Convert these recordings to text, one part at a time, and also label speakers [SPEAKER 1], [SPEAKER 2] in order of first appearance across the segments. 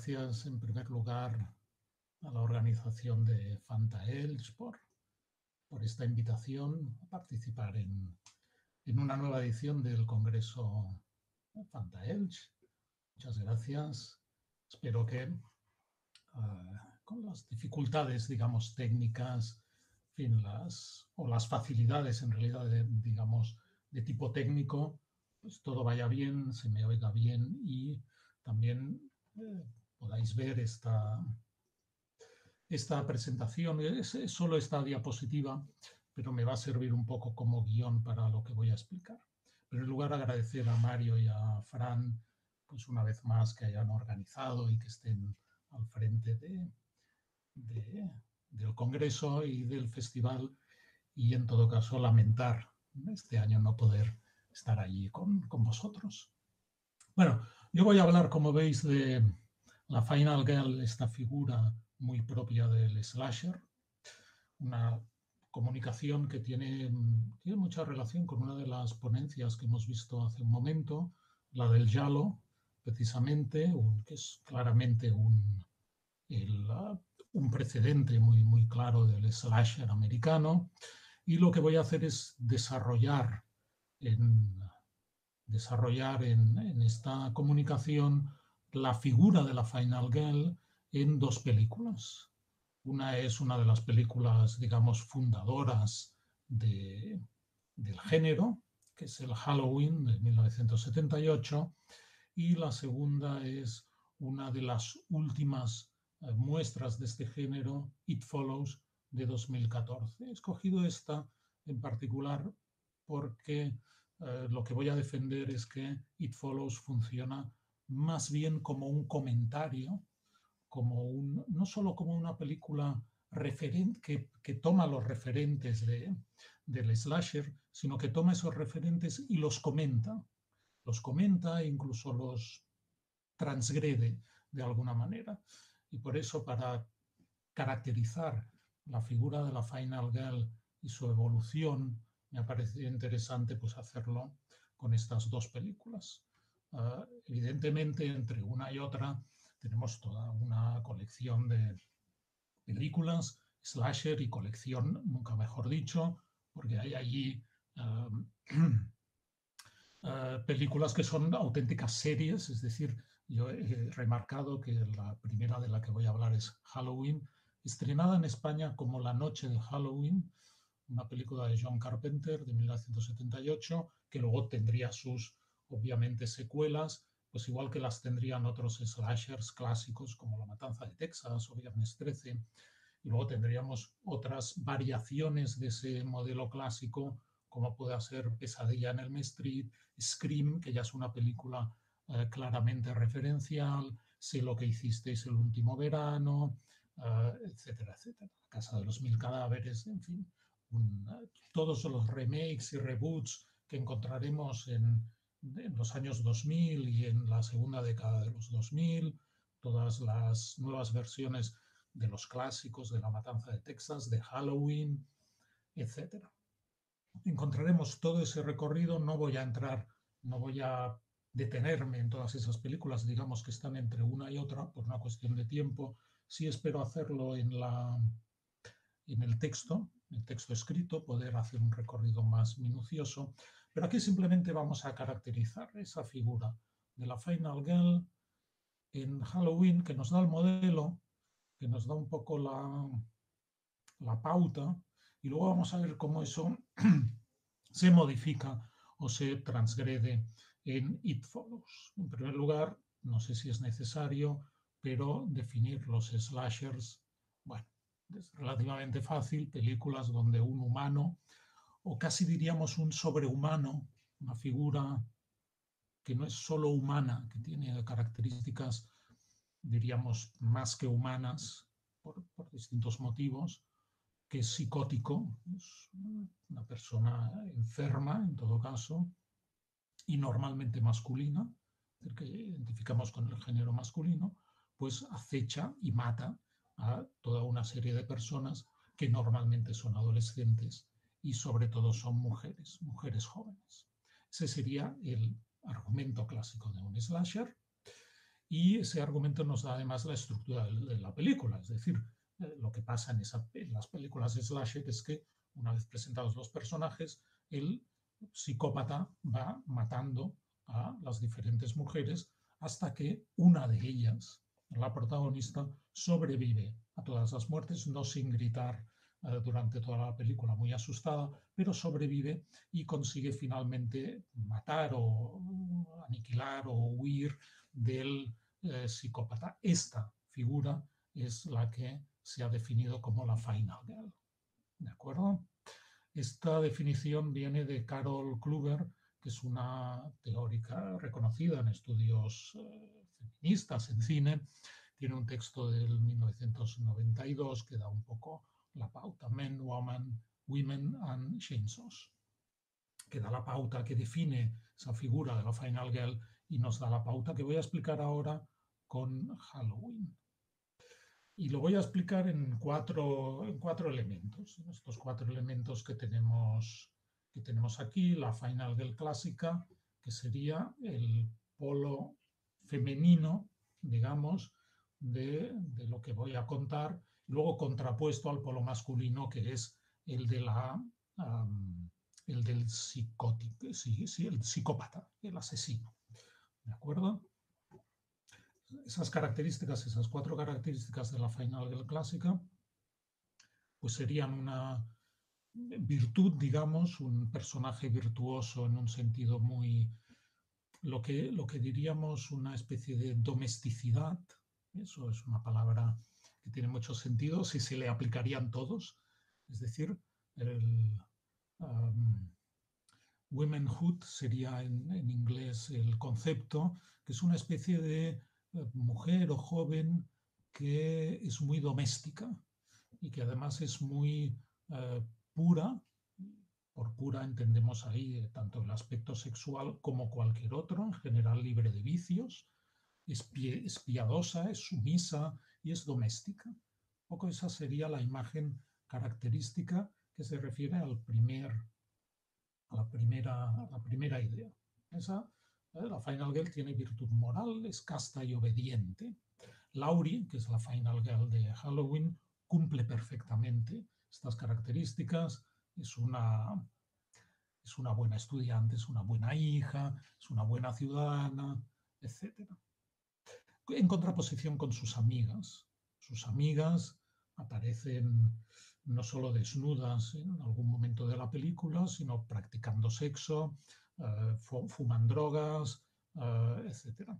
[SPEAKER 1] gracias en primer lugar a la organización de Fantaelch por esta invitación a participar en una nueva edición del Congreso Fantaelch. Muchas gracias. Espero que con las dificultades, digamos, técnicas, en fin, las facilidades en realidad, de tipo técnico, pues todo vaya bien, se me oiga bien y también podáis ver esta presentación. Es solo esta diapositiva, pero me va a servir un poco como guión para lo que voy a explicar. En primer lugar, agradecer a Mario y a Fran, pues una vez más, que hayan organizado y que estén al frente del Congreso y del Festival, y en todo caso lamentar este año no poder estar allí con vosotros. Bueno, yo voy a hablar, como veis, de la Final Girl, esta figura muy propia del slasher, una comunicación que tiene mucha relación con una de las ponencias que hemos visto hace un momento, la del giallo, precisamente, que es claramente un precedente muy claro del slasher americano. Y lo que voy a hacer es desarrollar en esta comunicación la figura de la Final Girl en dos películas. Una es una de las películas, digamos, fundadoras del género, que es el Halloween de 1978, y la segunda es una de las últimas muestras de este género, It Follows, de 2014. He escogido esta en particular porque lo que voy a defender es que It Follows funciona más bien como un comentario, no solo como una película que toma los referentes del slasher, sino que toma esos referentes y los comenta e incluso los transgrede de alguna manera. Y por eso, para caracterizar la figura de la Final Girl y su evolución, me ha parecido interesante pues hacerlo con estas dos películas. Evidentemente, entre una y otra tenemos toda una colección de películas, slasher, y colección, nunca mejor dicho, porque hay allí películas que son auténticas series. Es decir, yo he remarcado que la primera de la que voy a hablar es Halloween, estrenada en España como La Noche de Halloween, una película de John Carpenter de 1978, que luego tendría sus, obviamente, secuelas, pues igual que las tendrían otros slashers clásicos como La Matanza de Texas o Viernes 13. Y luego tendríamos otras variaciones de ese modelo clásico, como puede ser Pesadilla en Elm Street, Scream, que ya es una película claramente referencial, Sé lo que hicisteis el último verano, etcétera, etcétera. La Casa de los Mil Cadáveres, en fin. Todos los remakes y reboots que encontraremos en los años 2000 y en la segunda década de los 2000, todas las nuevas versiones de los clásicos de La Matanza de Texas, de Halloween, etcétera. Encontraremos todo ese recorrido. No voy a detenerme en todas esas películas, digamos, que están entre una y otra por una cuestión de tiempo. Sí espero hacerlo en el texto escrito, poder hacer un recorrido más minucioso, pero aquí simplemente vamos a caracterizar esa figura de la Final Girl en Halloween, que nos da el modelo, que nos da un poco la pauta, y luego vamos a ver cómo eso se modifica o se transgrede en It Follows. En primer lugar, no sé si es necesario, pero definir los slashers, bueno, es relativamente fácil. Películas donde un humano, o casi diríamos un sobrehumano, una figura que no es solo humana, que tiene características, diríamos, más que humanas por distintos motivos, que es psicótico, es una persona enferma en todo caso, y normalmente masculina, es decir, que identificamos con el género masculino, pues acecha y mata a toda una serie de personas que normalmente son adolescentes y sobre todo son mujeres jóvenes. Ese sería el argumento clásico de un slasher. Y ese argumento nos da además la estructura de la película, es decir, lo que pasa en las películas de slasher es que una vez presentados los personajes, el psicópata va matando a las diferentes mujeres hasta que una de ellas, la protagonista, sobrevive a todas las muertes, no sin gritar durante toda la película muy asustada, pero sobrevive y consigue finalmente matar o aniquilar o huir del psicópata. Esta figura es la que se ha definido como la Final Girl. ¿De acuerdo? Esta definición viene de Carol Kluber, que es una teórica reconocida en estudios feministas en cine. Tiene un texto del 1992 que da un poco la pauta: Men, Woman, Women and Chainsaws, que da la pauta, que define esa figura de la Final Girl y nos da la pauta que voy a explicar ahora con Halloween. Y lo voy a explicar en cuatro elementos. En estos 4 elementos que tenemos aquí, la Final Girl clásica, que sería el polo femenino, digamos, de lo que voy a contar, luego contrapuesto al polo masculino, que es el de el del psicótico, el psicópata, el asesino. ¿De acuerdo? Esas características, esas 4 características de la Final Girl clásica, pues serían una virtud, digamos, un personaje virtuoso en un sentido muy, lo que diríamos una especie de domesticidad. Eso es una palabra que tiene mucho sentido si se le aplicarían todos. Es decir, el womanhood sería en inglés el concepto, que es una especie de mujer o joven que es muy doméstica y que además es muy pura. Por pura entendemos ahí tanto el aspecto sexual como cualquier otro, en general libre de vicios, es piadosa, es sumisa y es doméstica. Un poco esa sería la imagen característica que se refiere a la primera idea. Esa, la Final Girl tiene virtud moral, es casta y obediente. Laurie, que es la Final Girl de Halloween, cumple perfectamente estas características. Es una buena estudiante, es una buena hija, es una buena ciudadana, etc. En contraposición con sus amigas. Sus amigas aparecen no solo desnudas en algún momento de la película, sino practicando sexo, fuman drogas, etc.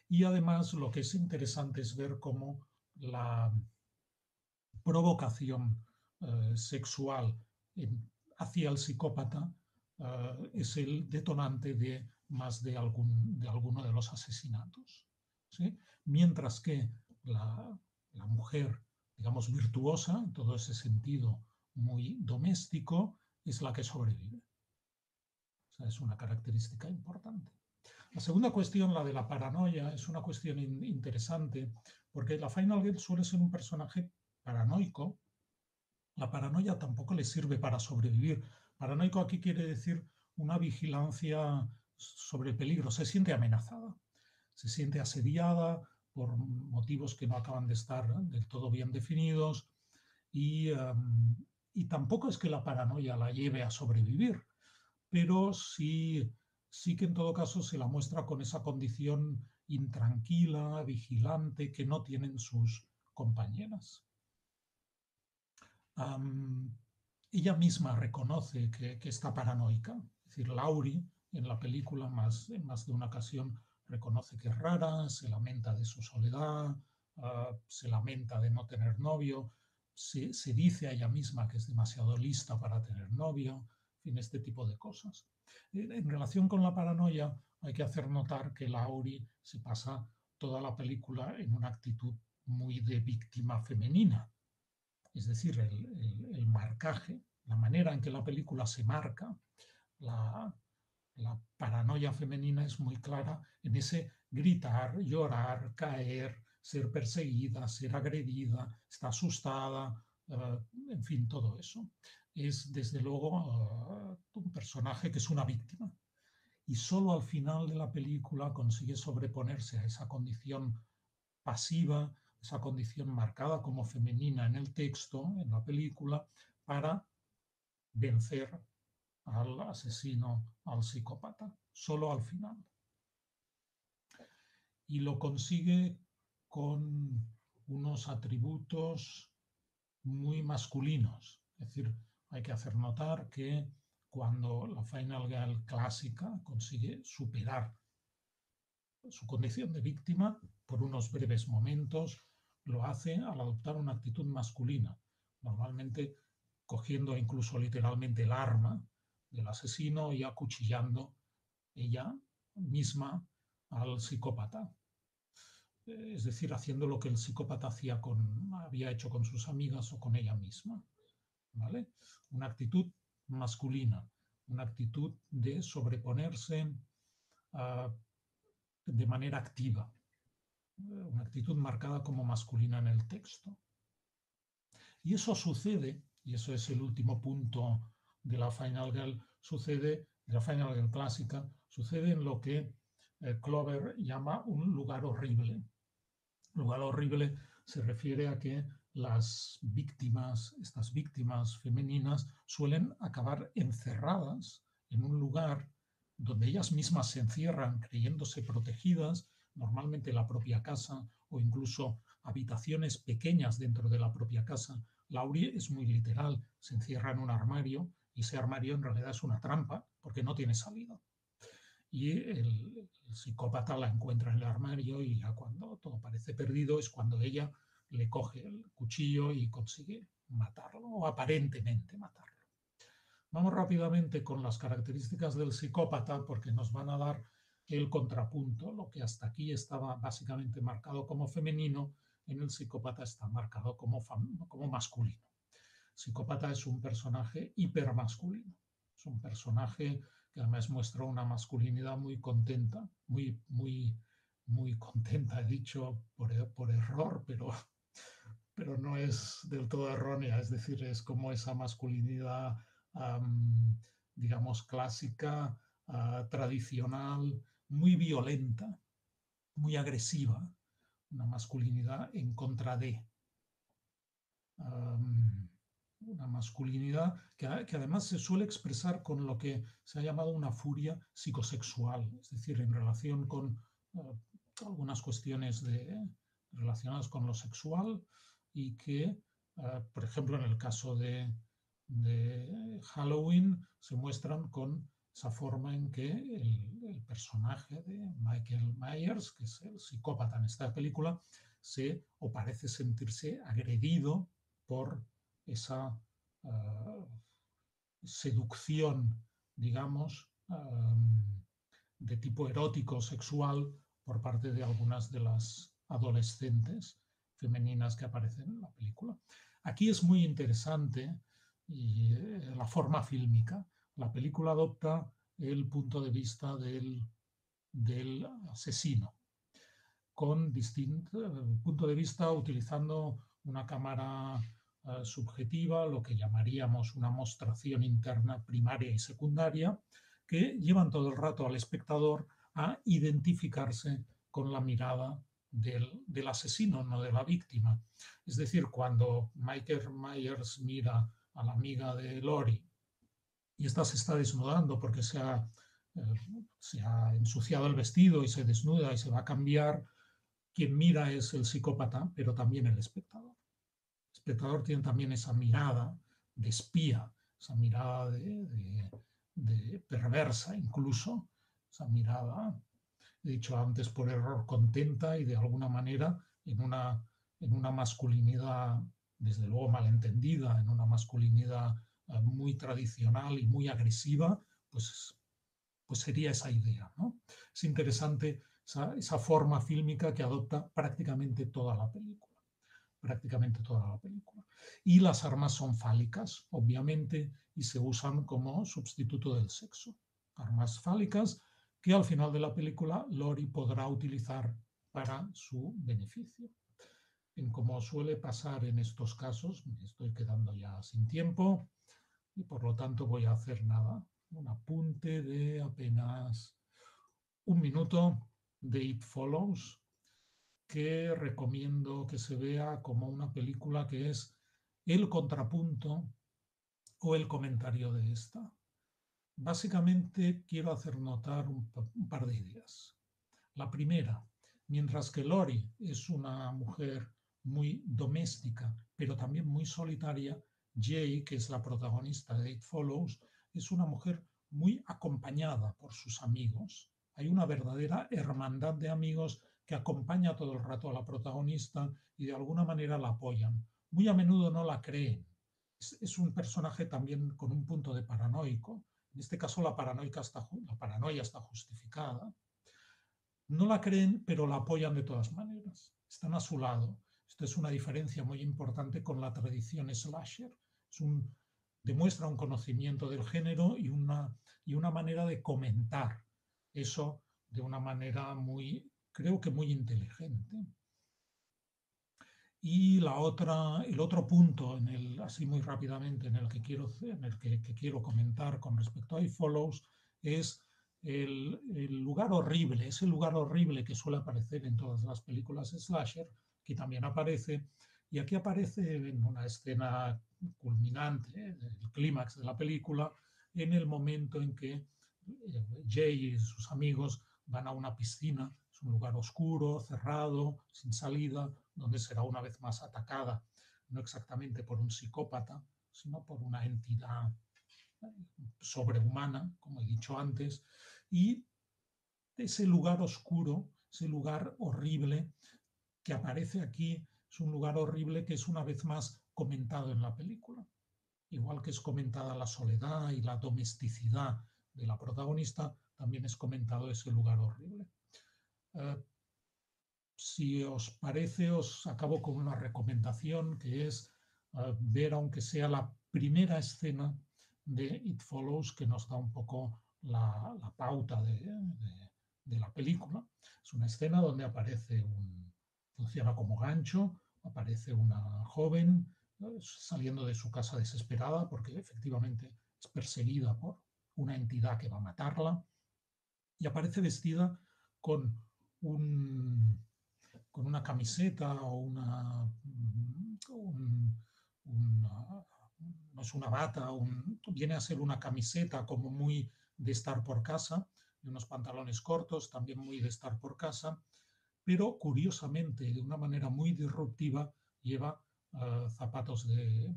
[SPEAKER 1] Y además lo que es interesante es ver cómo la provocación sexual hacia el psicópata es el detonante de más de alguno de los asesinatos. ¿Sí? Mientras que la mujer, digamos, virtuosa, en todo ese sentido muy doméstico, es la que sobrevive. O sea, es una característica importante. La segunda cuestión, la de la paranoia, es una cuestión interesante porque la Final Girl suele ser un personaje paranoico. La paranoia tampoco le sirve para sobrevivir. Paranoico aquí quiere decir una vigilancia sobre el peligro. Se siente amenazada, se siente asediada por motivos que no acaban de estar del todo bien definidos y tampoco es que la paranoia la lleve a sobrevivir, pero sí que en todo caso se la muestra con esa condición intranquila, vigilante, que no tienen sus compañeras. Ella misma reconoce que está paranoica. Es decir, Laurie en la película en más de una ocasión reconoce que es rara, se lamenta de su soledad, se lamenta de no tener novio, se dice a ella misma que es demasiado lista para tener novio, en fin, este tipo de cosas. En relación con la paranoia, hay que hacer notar que Laurie se pasa toda la película en una actitud muy de víctima femenina. Es decir, el marcaje, la manera en que la película se marca, la paranoia femenina es muy clara en ese gritar, llorar, caer, ser perseguida, ser agredida, está asustada, en fin, todo eso. Es desde luego un personaje que es una víctima y solo al final de la película consigue sobreponerse a esa condición pasiva, esa condición marcada como femenina en el texto, en la película, para vencer al asesino, al psicópata, solo al final. Y lo consigue con unos atributos muy masculinos. Es decir, hay que hacer notar que cuando la Final Girl clásica consigue superar su condición de víctima por unos breves momentos, lo hace al adoptar una actitud masculina, normalmente cogiendo incluso literalmente el arma del asesino y acuchillando ella misma al psicópata. Es decir, haciendo lo que el psicópata había hecho con sus amigas o con ella misma. ¿Vale? Una actitud masculina, una actitud de sobreponerse de manera activa, una actitud marcada como masculina en el texto. Y eso sucede, y eso es el último punto de la Final Girl, de la Final Girl clásica, sucede en lo que Clover llama un lugar horrible. Lugar horrible se refiere a que las víctimas, estas víctimas femeninas, suelen acabar encerradas en un lugar donde ellas mismas se encierran creyéndose protegidas, normalmente la propia casa o incluso habitaciones pequeñas dentro de la propia casa. Laurie es muy literal, se encierra en un armario y ese armario en realidad es una trampa porque no tiene salida. Y el psicópata la encuentra en el armario y ya cuando todo parece perdido es cuando ella le coge el cuchillo y consigue matarlo, o aparentemente matarlo. Vamos rápidamente con las características del psicópata porque nos van a dar el contrapunto. Lo que hasta aquí estaba básicamente marcado como femenino, en el psicópata está marcado como masculino. El psicópata es un personaje hipermasculino. Es un personaje que además muestra una masculinidad muy contenta, muy contenta, he dicho por error, pero no es del todo errónea, es decir, es como esa masculinidad, digamos, clásica, tradicional, muy violenta, muy agresiva, una masculinidad en contra de. Una masculinidad que además se suele expresar con lo que se ha llamado una furia psicosexual, es decir, en relación con algunas cuestiones relacionadas con lo sexual y que, por ejemplo, en el caso de Halloween se muestran con esa forma en que el personaje de Michael Myers, que es el psicópata en esta película, o parece sentirse agredido por esa seducción, digamos, de tipo erótico sexual por parte de algunas de las adolescentes femeninas que aparecen en la película. Aquí es muy interesante la forma fílmica. La película adopta el punto de vista del asesino, con distinto punto de vista utilizando una cámara subjetiva, lo que llamaríamos una mostración interna primaria y secundaria, que llevan todo el rato al espectador a identificarse con la mirada del asesino, no de la víctima. Es decir, cuando Michael Myers mira a la amiga de Laurie y esta se está desnudando porque se ha ensuciado el vestido y se desnuda y se va a cambiar, quien mira es el psicópata, pero también el espectador. El espectador tiene también esa mirada de espía, esa mirada de perversa incluso, esa mirada, he dicho antes por error, contenta y de alguna manera en una masculinidad, desde luego malentendida, en una masculinidad muy tradicional y muy agresiva, pues sería esa idea, ¿no? Es interesante esa forma fílmica que adopta prácticamente toda la película. Prácticamente toda la película. Y las armas son fálicas, obviamente, y se usan como sustituto del sexo. Armas fálicas que al final de la película Laurie podrá utilizar para su beneficio. En como suele pasar en estos casos, me estoy quedando ya sin tiempo y por lo tanto voy a hacer nada, un apunte de apenas un minuto de It Follows, que recomiendo que se vea como una película que es el contrapunto o el comentario de esta. Básicamente quiero hacer notar un par de ideas. La primera, mientras que Lori es una mujer muy doméstica, pero también muy solitaria, Jay, que es la protagonista de It Follows, es una mujer muy acompañada por sus amigos. Hay una verdadera hermandad de amigos que acompaña todo el rato a la protagonista y de alguna manera la apoyan. Muy a menudo no la creen. Es un personaje también con un punto de paranoico. En este caso la paranoia está justificada. No la creen, pero la apoyan de todas maneras. Están a su lado. Esto es una diferencia muy importante con la tradición slasher. Demuestra un conocimiento del género y una manera de comentar eso de una manera creo que muy inteligente. Y el otro punto, así muy rápidamente, en el que quiero comentar con respecto a It Follows, es el lugar horrible, ese lugar horrible que suele aparecer en todas las películas slasher, que también aparece, y aquí aparece en una escena culminante, el clímax de la película, en el momento en que Jay y sus amigos van a una piscina. Es un lugar oscuro, cerrado, sin salida, donde será una vez más atacada, no exactamente por un psicópata, sino por una entidad sobrehumana, como he dicho antes, y ese lugar oscuro, ese lugar horrible que aparece aquí, es un lugar horrible que es una vez más comentado en la película. Igual que es comentada la soledad y la domesticidad de la protagonista, también es comentado ese lugar horrible. Si os parece, os acabo con una recomendación que es ver, aunque sea la primera escena de It Follows, que nos da un poco la pauta de la película. Es una escena donde funciona como gancho, aparece una joven saliendo de su casa desesperada porque efectivamente es perseguida por una entidad que va a matarla y aparece vestida con con una camiseta o no es una bata, viene a ser una camiseta como muy de estar por casa, y unos pantalones cortos, también muy de estar por casa, pero curiosamente, de una manera muy disruptiva, lleva zapatos de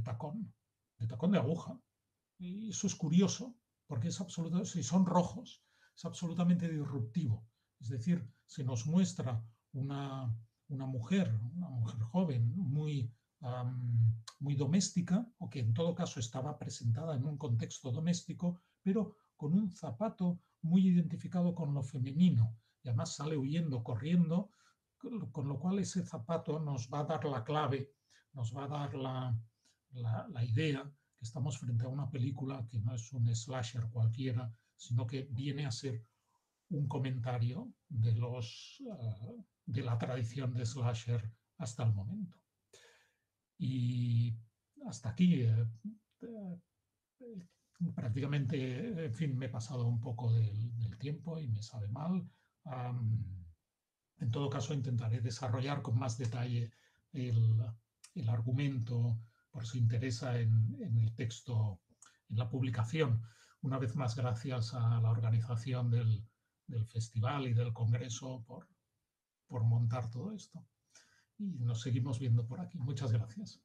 [SPEAKER 1] tacón de aguja. Y eso es curioso, porque si son rojos, es absolutamente disruptivo. Es decir, se nos muestra una mujer joven, muy doméstica, o que en todo caso estaba presentada en un contexto doméstico, pero con un zapato muy identificado con lo femenino. Y además sale huyendo, corriendo, con lo cual ese zapato nos va a dar la clave, nos va a dar la idea que estamos frente a una película que no es un slasher cualquiera, sino que viene a ser un comentario de la tradición de slasher hasta el momento. Y hasta aquí prácticamente, en fin, me he pasado un poco del tiempo y me sabe mal. En todo caso, intentaré desarrollar con más detalle el argumento, por si interesa, en el texto, en la publicación. Una vez más, gracias a la organización del festival y del congreso por montar todo esto. Y nos seguimos viendo por aquí. Muchas gracias.